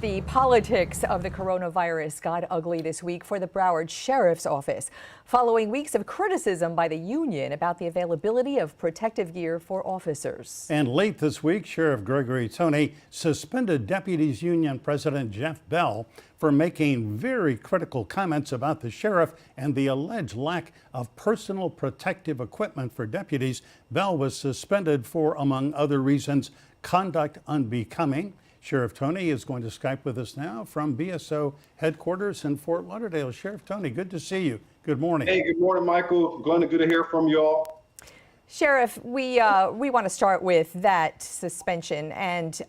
The politics of the coronavirus got ugly this week for the Broward Sheriff's Office, following weeks of criticism by the union about the availability of protective gear for officers. And late this week, Sheriff Gregory Tony suspended Deputies Union President Jeff Bell for making very critical comments about the sheriff and the alleged lack of personal protective equipment for deputies. Bell was suspended for, among other reasons, conduct unbecoming. Sheriff Tony is going to Skype with us now from BSO headquarters in Fort Lauderdale. Sheriff Tony, good to see you. Good morning. Hey, good morning, Michael. Glenn, good to hear from you all. Sheriff, we want to start with that suspension, and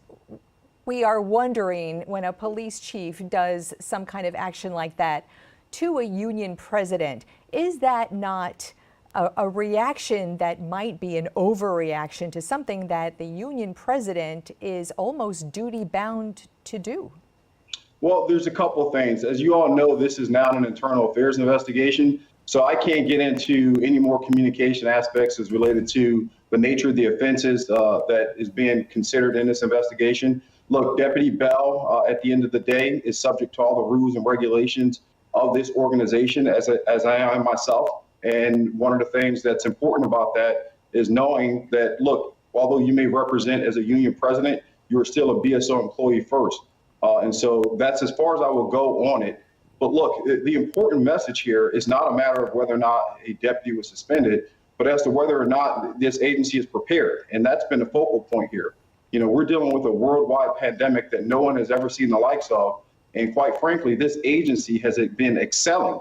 we are wondering, when a police chief does some kind of action like that to a union president, is that not a reaction that might be an overreaction to something that the union president is almost duty-bound to do? Well, there's a couple of things. As you all know, this is now an internal affairs investigation, so I can't get into any more communication aspects as related to the nature of the offenses that is being considered in this investigation. Look, Deputy Bell, at the end of the day, is subject to all the rules and regulations of this organization, as I am myself. And one of the things that's important about that is knowing that, look, although you may represent as a union president, you are still a BSO employee first. And so that's as far as I will go on it. But look, the important message here is not a matter of whether or not a deputy was suspended, but as to whether or not this agency is prepared. And that's been the focal point here. You know, we're dealing with a worldwide pandemic that no one has ever seen the likes of. And quite frankly, this agency has been excelling.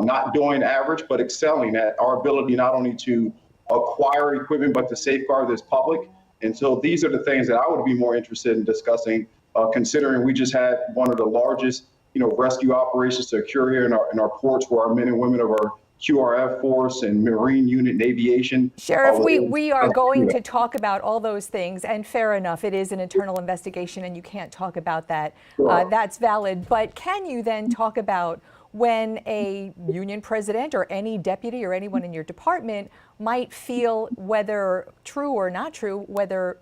Not doing average, but excelling at our ability not only to acquire equipment, but to safeguard this public. And so these are the things that I would be more interested in discussing, considering we just had one of the largest, rescue operations to occur here in our ports, where our men and women of our QRF force and Marine unit and aviation. Sheriff, we are going to talk about all those things, and fair enough, it is an internal investigation and you can't talk about that. Sure. That's valid. But can you then talk about when a union president or any deputy or anyone in your department might feel, whether true or not true, whether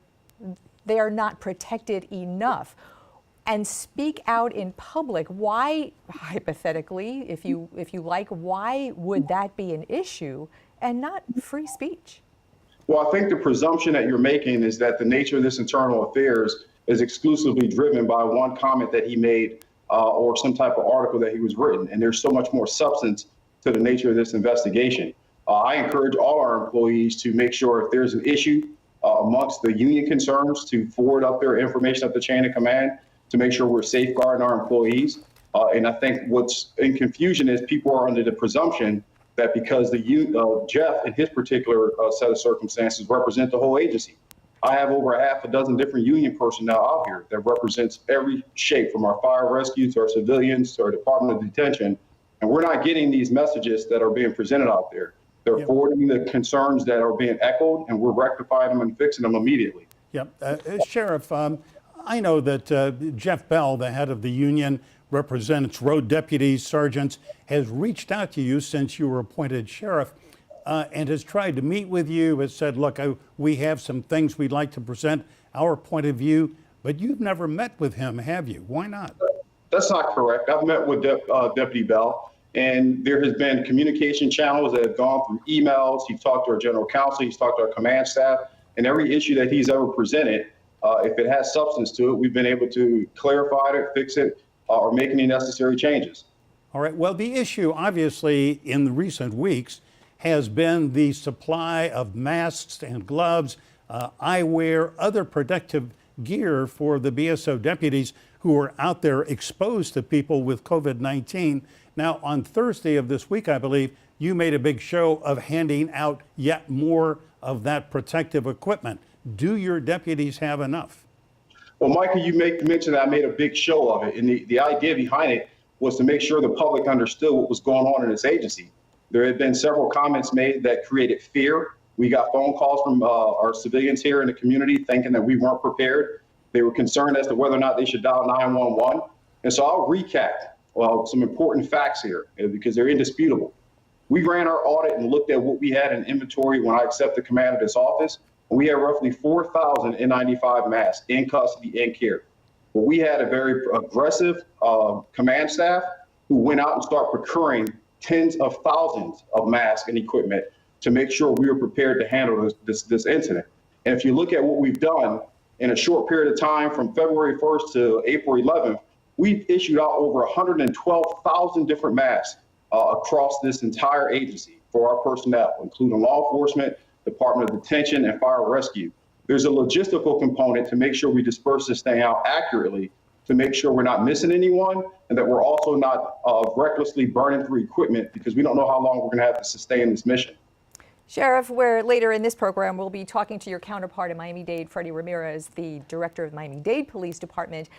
they are not protected enough, and speak out in public? Why, hypothetically, if you like, why would that be an issue and not free speech? Well, I think the presumption that you're making is that the nature of this internal affairs is exclusively driven by one comment that he made or some type of article that he was written. And there's so much more substance to the nature of this investigation. I encourage all our employees to make sure if there's an issue amongst the union concerns, to forward up their information up the chain of command to make sure we're safeguarding our employees. And I think what's in confusion is people are under the presumption that because Jeff in his particular set of circumstances represent the whole agency. I have over a half a dozen different union personnel out here that represents every shape, from our fire rescue to our civilians to our Department of Detention. And we're not getting these messages that are being presented out there. They're forwarding the concerns that are being echoed, and we're rectifying them and fixing them immediately. Sheriff, I know that Jeff Bell, the head of the union, represents road deputies, sergeants, has reached out to you since you were appointed sheriff. And has tried to meet with you, has said, look, we have some things we'd like to present our point of view, but you've never met with him, have you? Why not? That's not correct. I've met with Deputy Bell, and there has been communication channels that have gone through emails. He's talked to our general counsel, he's talked to our command staff, and every issue that he's ever presented, if it has substance to it, we've been able to clarify it, fix it, or make any necessary changes. All right, well, the issue, obviously, in the recent weeks has been the supply of masks and gloves, eyewear, other protective gear for the BSO deputies who are out there exposed to people with COVID-19. Now, on Thursday of this week, I believe, you made a big show of handing out yet more of that protective equipment. Do your deputies have enough? Well, Michael, you mentioned that I made a big show of it, and the idea behind it was to make sure the public understood what was going on in this agency. There had been several comments made that created fear. We got phone calls from our civilians here in the community thinking that we weren't prepared. They were concerned as to whether or not they should dial 911. And so I'll recap some important facts here because they're indisputable. We ran our audit and looked at what we had in inventory when I accepted command of this office. And we had roughly 4,000 N95 masks in custody and care. but we had a very aggressive command staff who went out and started procuring tens of thousands of masks and equipment to make sure we were prepared to handle this incident. And if you look at what we've done in a short period of time from February 1st to April 11th, we've issued out over 112,000 different masks across this entire agency for our personnel, including law enforcement, Department of Detention, and Fire Rescue. There's a logistical component to make sure we disperse this thing out accurately, to make sure we're not missing anyone, and that we're also not recklessly burning through equipment, because we don't know how long we're going to have to sustain this mission. Sheriff, where later in this program we'll be talking to your counterpart in Miami-Dade, Freddy Ramirez, the director of Miami-Dade Police Department.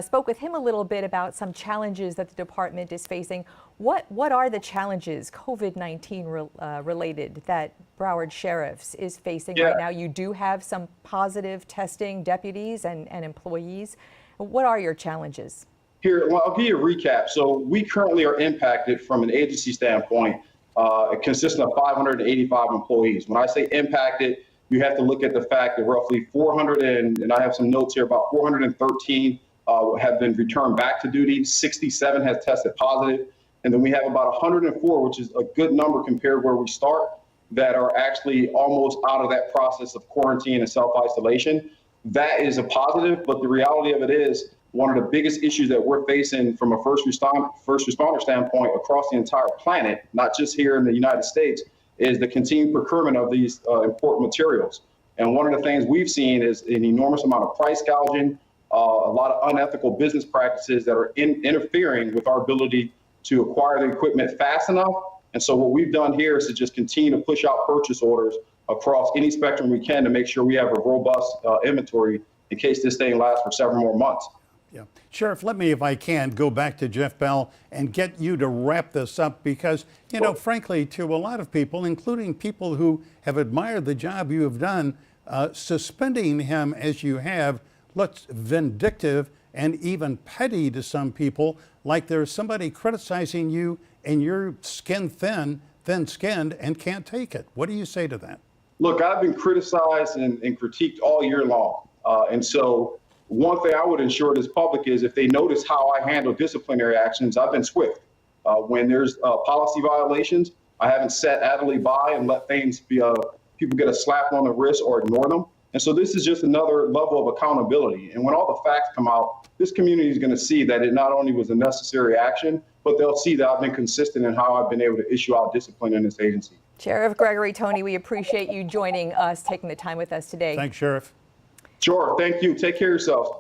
Spoke with him a little bit about some challenges that the department is facing. What are the challenges COVID-19 related that Broward Sheriff's is facing right now? You do have some positive testing deputies and employees. What are your challenges? Here, well, I'll give you a recap. So we currently are impacted from an agency standpoint. It consists of 585 employees. When I say impacted, you have to look at the fact that roughly 400, and I have some notes here, about 413 have been returned back to duty, 67 has tested positive, and then we have about 104, which is a good number compared where we start, that are actually almost out of that process of quarantine and self-isolation. That is a positive, but the reality of it is, one of the biggest issues that we're facing from a first responder standpoint across the entire planet, not just here in the United States, is the continued procurement of these important materials. And one of the things we've seen is an enormous amount of price gouging, a lot of unethical business practices that are interfering with our ability to acquire the equipment fast enough. And so what we've done here is to just continue to push out purchase orders across any spectrum we can to make sure we have a robust inventory in case this thing lasts for several more months. Yeah. Sheriff, let me, if I can, go back to Jeff Bell and get you to wrap this up because, you know, frankly, to a lot of people, including people who have admired the job you have done, suspending him as you have looks vindictive and even petty to some people, like there's somebody criticizing you and you're thin-skinned and can't take it. What do you say to that? Look, I've been criticized and critiqued all year long. And so one thing I would ensure this public is if they notice how I handle disciplinary actions, I've been swift. When there's policy violations, I haven't sat idly by and let things be people get a slap on the wrist or ignore them. And so this is just another level of accountability. And when all the facts come out, this community is going to see that it not only was a necessary action, but they'll see that I've been consistent in how I've been able to issue out discipline in this agency. Sheriff Gregory Tony, we appreciate you joining us, taking the time with us today. Thanks, Sheriff. Sure. Thank you. Take care of yourselves.